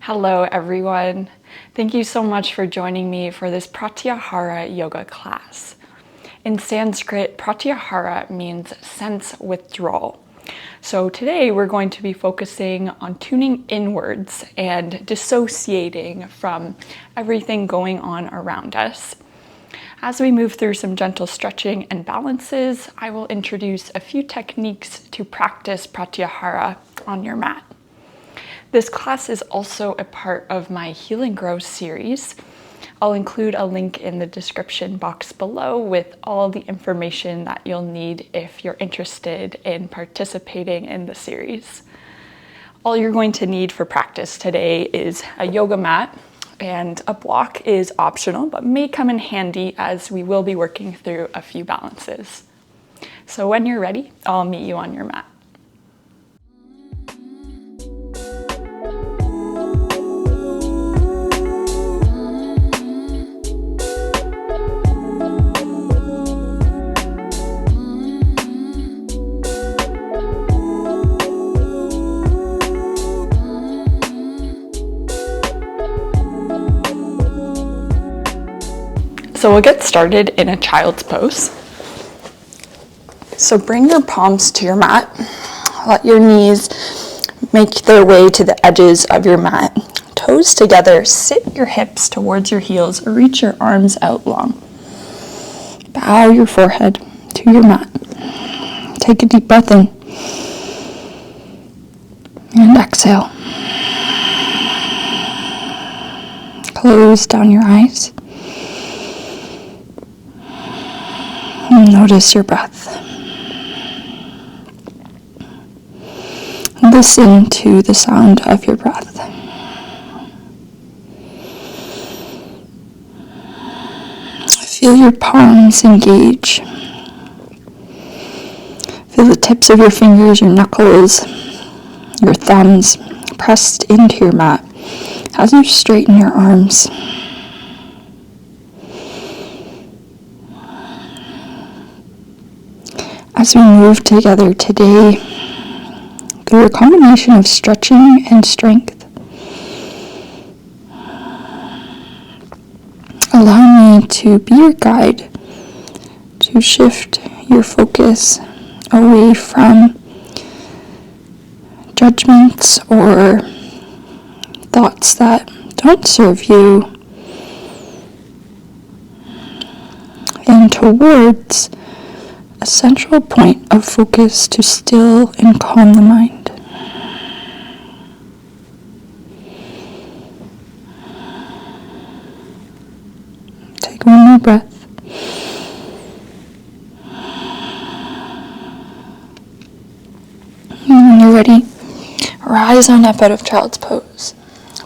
Hello everyone. Thank you so much for joining me for this Pratyahara yoga class. In Sanskrit, Pratyahara means sense withdrawal. So today we're going to be focusing on tuning inwards and dissociating from everything going on around us. As we move through some gentle stretching and balances, I will introduce a few techniques to practice Pratyahara on your mat. This class is also a part of my Heal and Grow series. I'll include a link in the description box below with all the information that you'll need if you're interested in participating in the series. All you're going to need for practice today is a yoga mat, and a block is optional but may come in handy as we will be working through a few balances. So when you're ready, I'll meet you on your mat. So we'll get started in a child's pose. So bring your palms to your mat. Let your knees make their way to the edges of your mat. Toes together, sit your hips towards your heels or reach your arms out long. Bow your forehead to your mat. Take a deep breath in and exhale. Close down your eyes. Notice your breath. Listen to the sound of your breath. Feel your palms engage. Feel the tips of your fingers, your knuckles, your thumbs pressed into your mat as you straighten your arms. As we move together today, through a combination of stretching and strength, allow me to be your guide to shift your focus away from judgments or thoughts that don't serve you and towards a central point of focus to still and calm the mind. Take one more breath. And when you're ready, rise on up out of child's pose.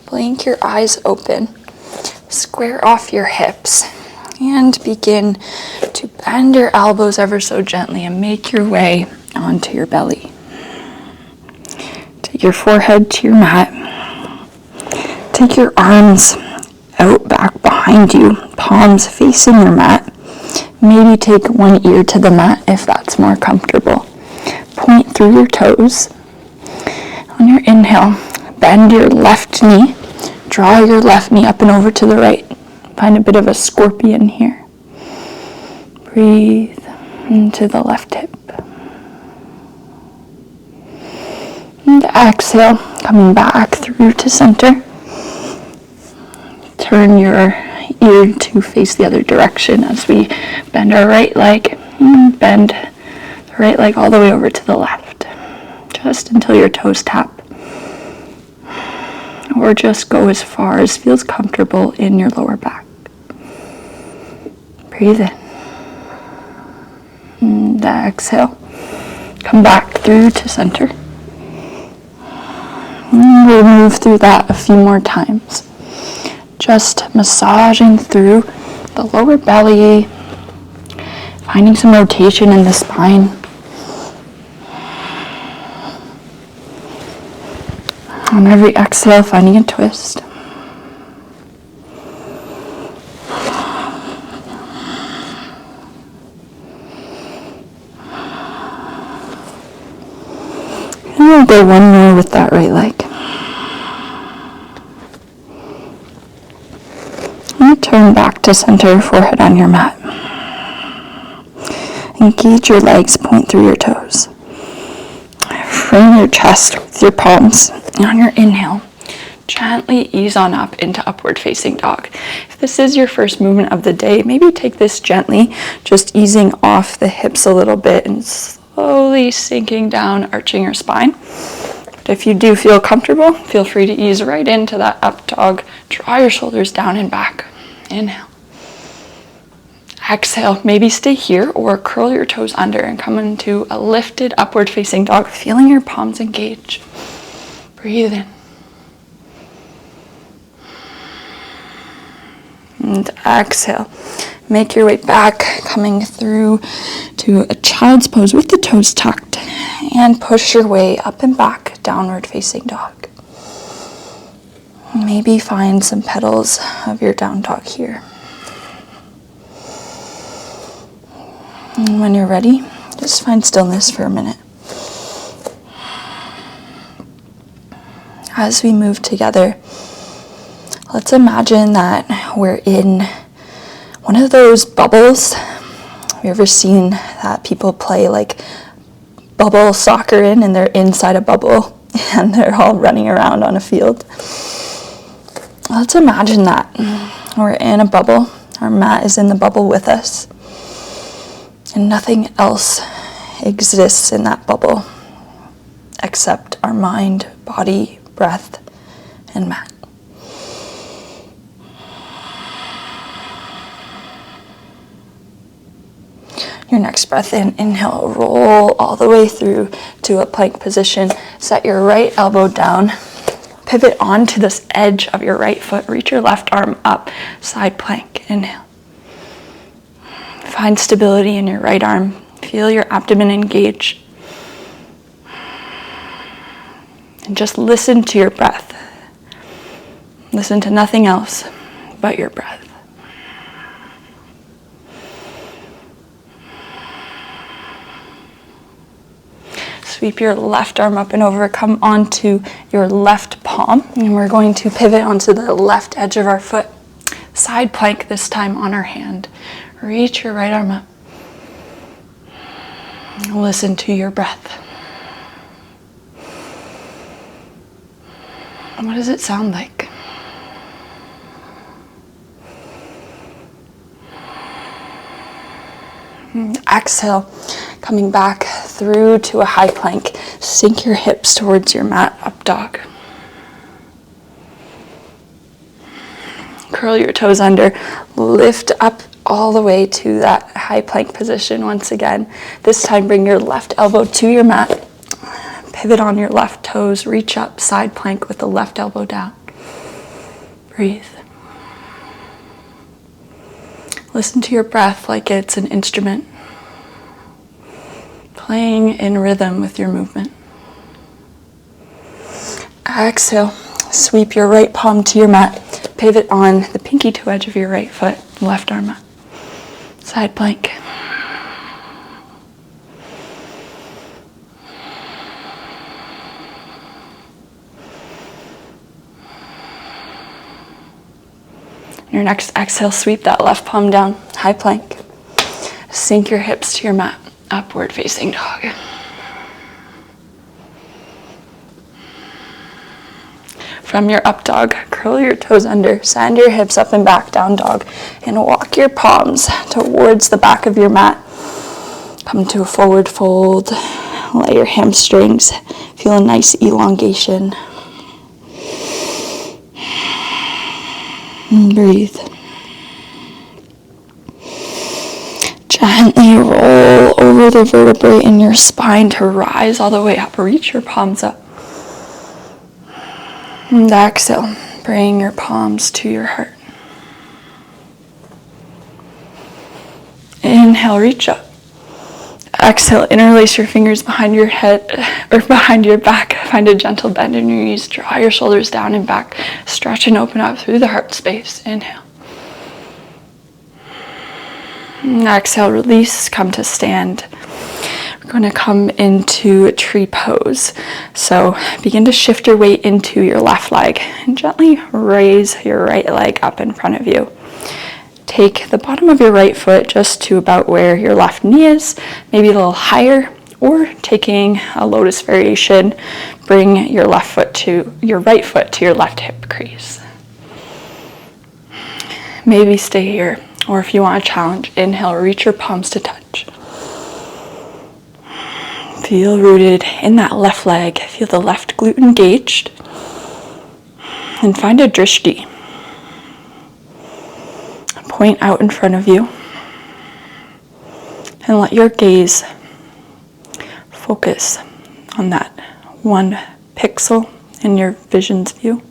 Blink your eyes open. Square off your hips. And begin to bend your elbows ever so gently and make your way onto your belly. Take your forehead to your mat. Take your arms out back behind you, palms facing your mat. Maybe take one ear to the mat if that's more comfortable. Point through your toes. On your inhale, bend your left knee. Draw your left knee up and over to the right. Find a bit of a scorpion here. Breathe into the left hip. And exhale, coming back through to center. Turn your ear to face the other direction as we bend our right leg. Bend the right leg all the way over to the left. Just until your toes tap. Or just go as far as feels comfortable in your lower back. Breathe in. And exhale. Come back through to center. And we'll move through that a few more times. Just massaging through the lower belly. Finding some rotation in the spine. On every exhale, finding a twist. And we'll go one more with that right leg. return back to center, forehead on your mat. Engage your legs, point through your toes. Frame your chest with your palms. And on your inhale, gently ease on up into upward facing dog. If this is your first movement of the day, maybe take this gently, just easing off the hips a little bit and slowly sinking down, arching your spine. But if you do feel comfortable, feel free to ease right into that up dog. Draw your shoulders down and back. Inhale. Exhale, maybe stay here or curl your toes under and come into a lifted upward facing dog, feeling your palms engage. Breathe in. And exhale. Make your way back, coming through to a child's pose with the toes tucked, and push your way up and back, downward facing dog. Maybe find some petals of your down dog here. And when you're ready, just find stillness for a minute. As we move together, let's imagine that we're in one of those bubbles. Have you ever seen that people play like bubble soccer in, and they're inside a bubble and they're all running around on a field? Let's imagine that. We're in a bubble. Our mat is in the bubble with us. And nothing else exists in that bubble except our mind, body, breath, and mat. Your next breath in, inhale, roll all the way through to a plank position. Set your right elbow down. Pivot onto this edge of your right foot. Reach your left arm up, side plank. Inhale. Find stability in your right arm. Feel your abdomen engage. And just listen to your breath. Listen to nothing else but your breath. Sweep your left arm up and over. Come onto your left palm. And we're going to pivot onto the left edge of our foot. Side plank this time on our hand. Reach your right arm up. Listen to your breath. What does it sound like? Exhale, coming back through to a high plank. Sink your hips towards your mat, up dog. Curl your toes under, lift up all the way to that high plank position once again. This time bring your left elbow to your mat. Pivot on your left toes, reach up, side plank with the left elbow down. Breathe. Listen to your breath like it's an instrument, playing in rhythm with your movement. Exhale, sweep your right palm to your mat. Pivot on the pinky toe edge of your right foot, left arm up. Side plank. Your next exhale, sweep that left palm down, high plank. Sink your hips to your mat, upward facing dog. From your up dog, curl your toes under, send your hips up and back, down dog, and walk your palms towards the back of your mat. Come to a forward fold. Let your hamstrings feel a nice elongation. And breathe. Gently roll over the vertebrae in your spine to rise all the way up. Reach your palms up. And exhale, bring your palms to your heart. Inhale, reach up. Exhale, interlace your fingers behind your head or behind your back. Find a gentle bend in your knees. Draw your shoulders down and back. Stretch and open up through the heart space. Inhale. And exhale, release, come to stand. We're going to come into a tree pose. So begin to shift your weight into your left leg and gently raise your right leg up in front of you. Take the bottom of your right foot just to about where your left knee is, maybe a little higher, or taking a lotus variation, bring your right foot to your left hip crease. Maybe stay here, or if you want a challenge, inhale, reach your palms to touch. Feel rooted in that left leg, feel the left glute engaged, and find a drishti. Point out in front of you, and let your gaze focus on that one pixel in your vision's view.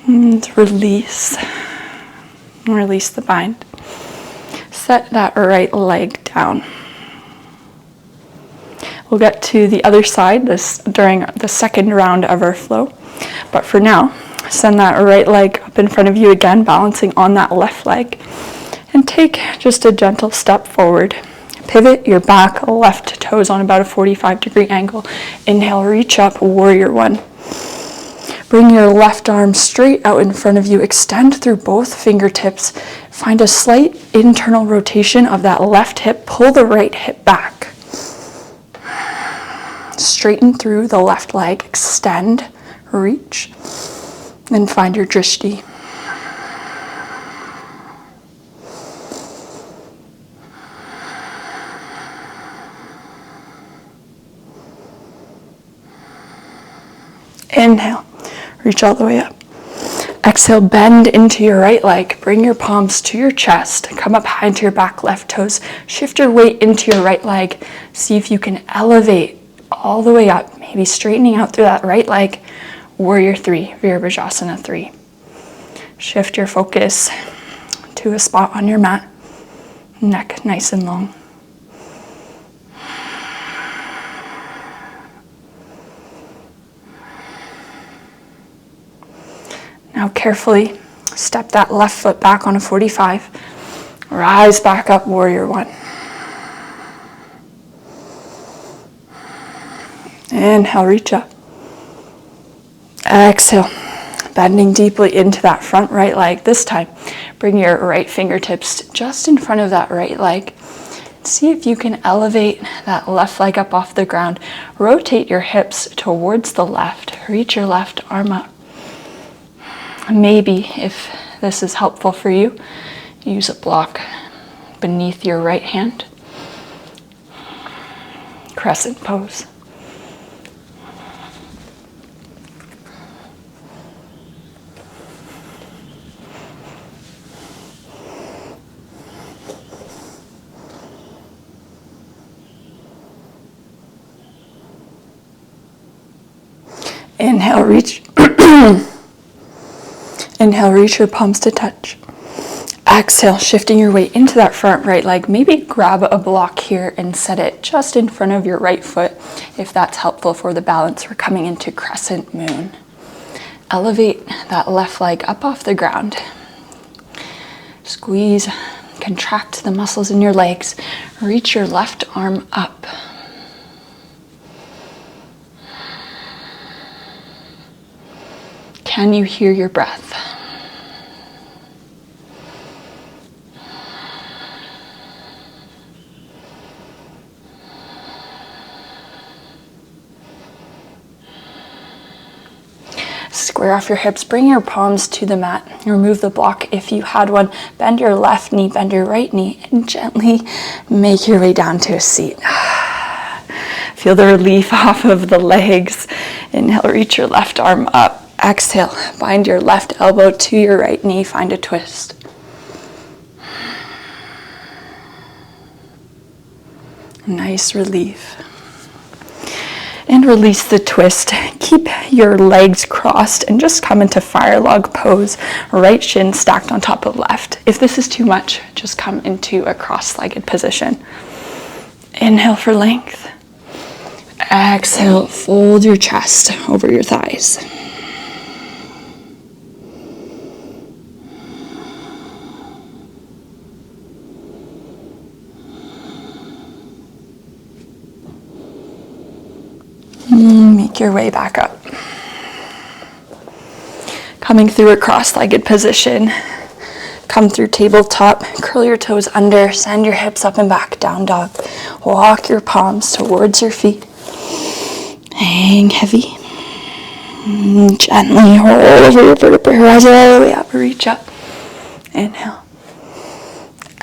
And release the bind. Set that right leg down. We'll get to the other side during the second round of our flow. But for now, send that right leg up in front of you again, balancing on that left leg. And take just a gentle step forward. Pivot your back left toes on about a 45-degree angle. Inhale, reach up, warrior one. Bring your left arm straight out in front of you. Extend through both fingertips. Find a slight internal rotation of that left hip. Pull the right hip back. Straighten through the left leg. Extend, reach, and find your drishti. Inhale. Reach all the way up. Exhale, bend into your right leg. Bring your palms to your chest. Come up high into your back left toes. Shift your weight into your right leg. See if you can elevate all the way up. Maybe straightening out through that right leg. Warrior three, Virabhajasana 3. Shift your focus to a spot on your mat. Neck nice and long. Now carefully step that left foot back on a 45. Rise back up, warrior one. Inhale, reach up. Exhale, bending deeply into that front right leg. This time, bring your right fingertips just in front of that right leg. See if you can elevate that left leg up off the ground. Rotate your hips towards the left. Reach your left arm up. Maybe, if this is helpful for you, use a block beneath your right hand. Crescent pose. Inhale, reach. Inhale, reach your palms to touch. Exhale, shifting your weight into that front right leg. Maybe grab a block here and set it just in front of your right foot if that's helpful for the balance. We're coming into crescent moon. Elevate that left leg up off the ground. Squeeze, contract the muscles in your legs. Reach your left arm up. Can you hear your breath? Square off your hips, bring your palms to the mat. Remove the block if you had one. Bend your left knee, bend your right knee, and gently make your way down to a seat. Feel the relief off of the legs. Inhale, reach your left arm up. Exhale, bind your left elbow to your right knee, find a twist. Nice relief. And release the twist. Keep your legs crossed and just come into fire log pose. Right shin stacked on top of left. If this is too much, just come into a cross-legged position. Inhale for length. Exhale, fold your chest over your thighs. Make your way back up. Coming through a cross-legged position. Come through tabletop, curl your toes under, send your hips up and back, down dog. Walk your palms towards your feet. Hang heavy. Gently roll over your vertebrae, rise all the way up, reach up. Inhale.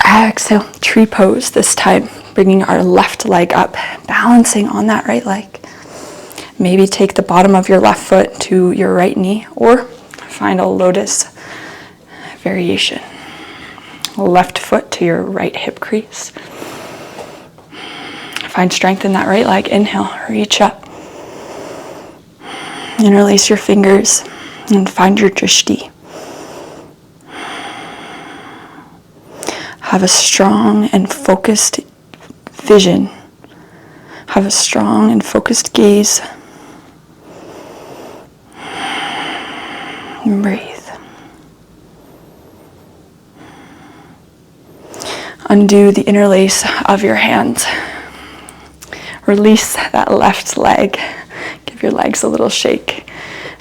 Exhale, tree pose this time, bringing our left leg up, balancing on that right leg. Maybe take the bottom of your left foot to your right knee, or find a lotus variation. Left foot to your right hip crease. Find strength in that right leg. Inhale, reach up. Interlace your fingers and find your drishti. Have a strong and focused vision. Have a strong and focused gaze. And breathe. Undo the interlace of your hands. Release that left leg. Give your legs a little shake.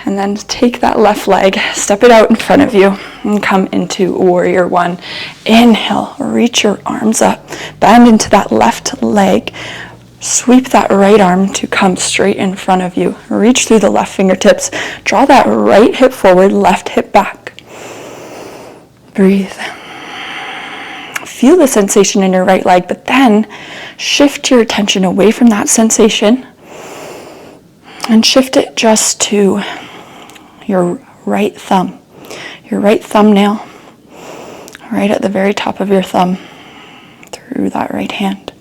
And then take that left leg, step it out in front of you, and come into warrior one. Inhale, reach your arms up. Bend into that left leg. Sweep that right arm to come straight in front of you. Reach through the left fingertips. Draw that right hip forward, left hip back. Breathe. Feel the sensation in your right leg, but then shift your attention away from that sensation and shift it just to your right thumb, your right thumbnail, right at the very top of your thumb, through that right hand.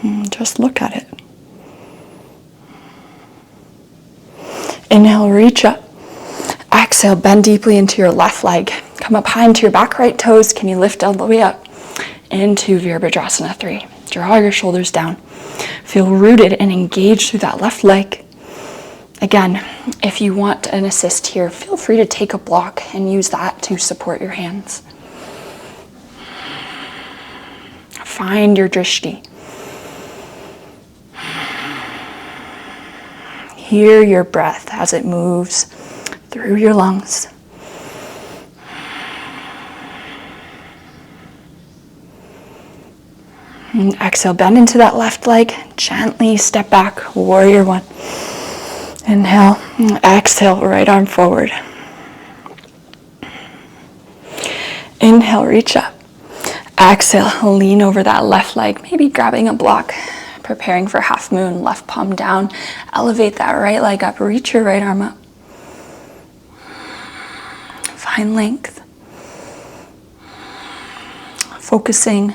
And just look at it. Inhale, reach up. Exhale, bend deeply into your left leg. Come up high into your back right toes. Can you lift all the way up into Virabhadrasana 3? Draw your shoulders down. Feel rooted and engaged through that left leg. Again, if you want an assist here, feel free to take a block and use that to support your hands. Find your drishti. Hear your breath as it moves through your lungs. And exhale, bend into that left leg. Gently step back, warrior one. Inhale, exhale, right arm forward. Inhale, reach up. Exhale, lean over that left leg, maybe grabbing a block, preparing for half moon, left palm down. Elevate that right leg up, reach your right arm up. Find length. Focusing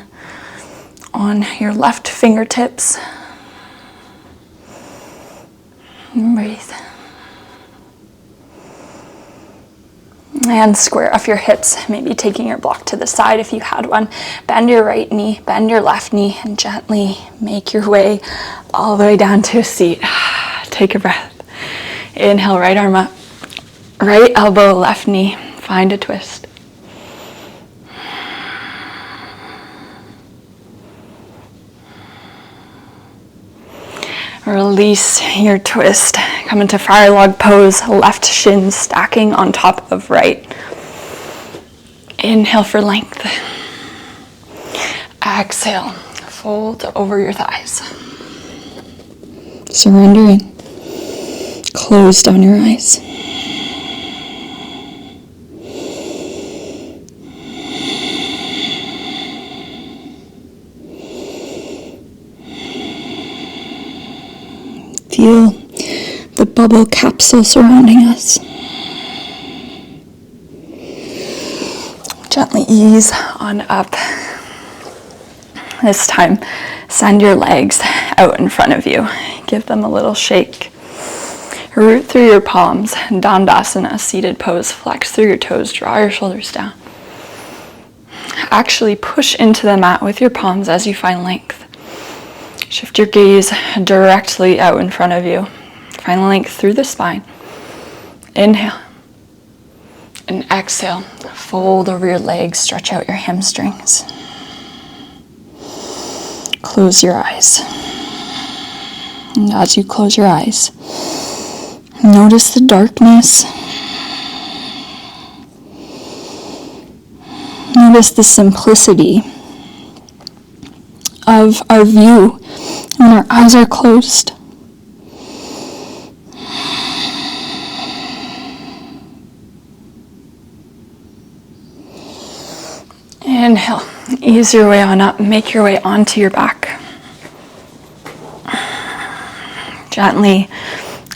on your left fingertips. And breathe. And square off your hips, maybe taking your block to the side if you had one. Bend your right knee, bend your left knee, and gently make your way all the way down to a seat. Take a breath. Inhale, right arm up. Right elbow, left knee. Find a twist. Release your twist. Come into fire log pose, left shin stacking on top of right. Inhale for length. Exhale, fold over your thighs. Surrendering. Close down your eyes. Feel the bubble capsule surrounding us. Gently ease on up. This time, send your legs out in front of you. Give them a little shake. Root through your palms, Dandasana, seated pose. Flex through your toes, draw your shoulders down. Actually push into the mat with your palms as you find length. Shift your gaze directly out in front of you. Find length through the spine. Inhale. And exhale. Fold over your legs. Stretch out your hamstrings. Close your eyes. And as you close your eyes, notice the darkness. Notice the simplicity of our view when our eyes are closed. Inhale, ease your way on up, make your way onto your back. Gently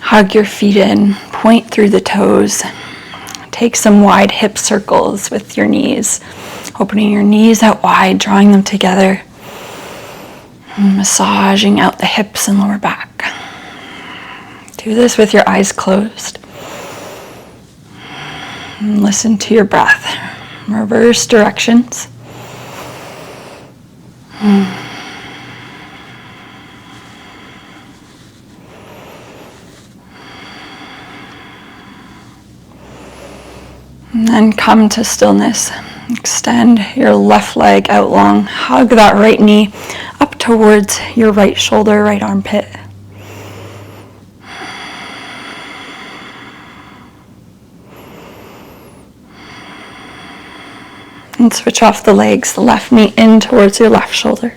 hug your feet in, point through the toes. Take some wide hip circles with your knees, opening your knees out wide, drawing them together, massaging out the hips and lower back. Do this with your eyes closed. And listen to your breath. Reverse directions. And then come to stillness. Extend your left leg out long. Hug that right knee up towards your right shoulder, right armpit. And switch off the legs, the left knee in towards your left shoulder.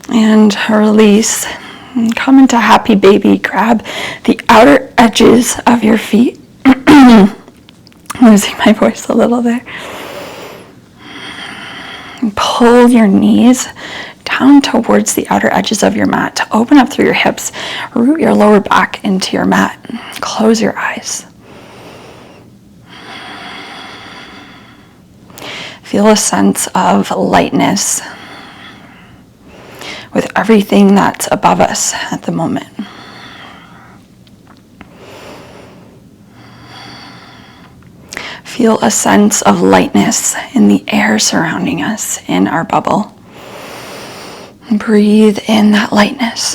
And release. And come into happy baby. Grab the outer edges of your feet. Losing my voice a little there. And pull your knees down towards the outer edges of your mat to open up through your hips. Root your lower back into your mat. Close your eyes. Feel a sense of lightness with everything that's above us at the moment. Feel a sense of lightness in the air surrounding us in our bubble. Breathe in that lightness.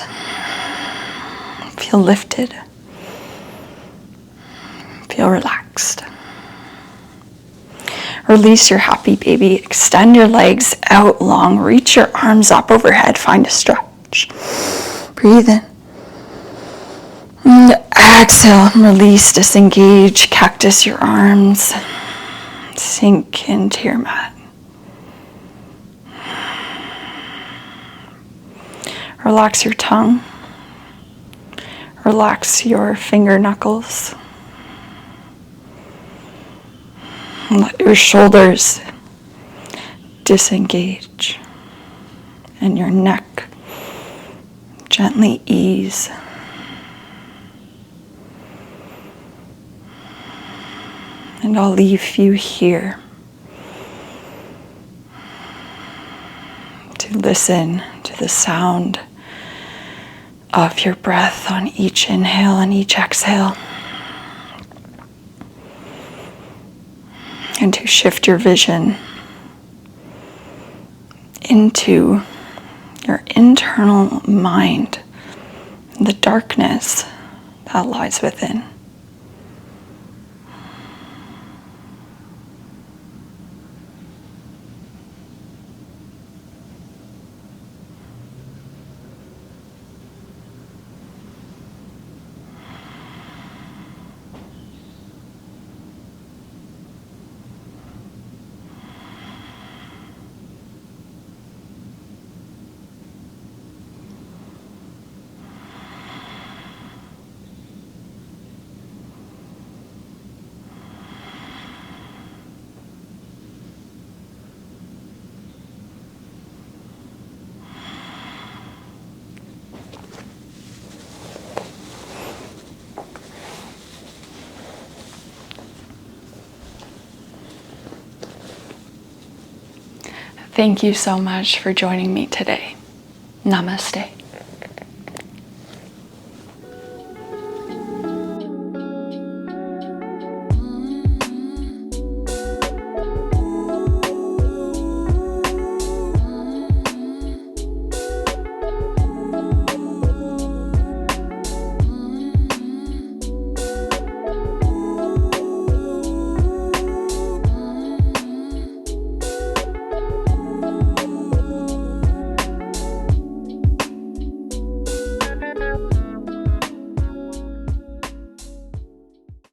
Feel lifted. Feel relaxed. Release your happy baby. Extend your legs out long. Reach your arms up overhead. Find a stretch. Breathe in. And exhale. Release, disengage. Cactus your arms. Sink into your mat. Relax your tongue. Relax your finger knuckles. Let your shoulders disengage and your neck gently ease. And I'll leave you here to listen to the sound of your breath on each inhale and each exhale. And to shift your vision into your internal mind, the darkness that lies within. Thank you so much for joining me today. Namaste.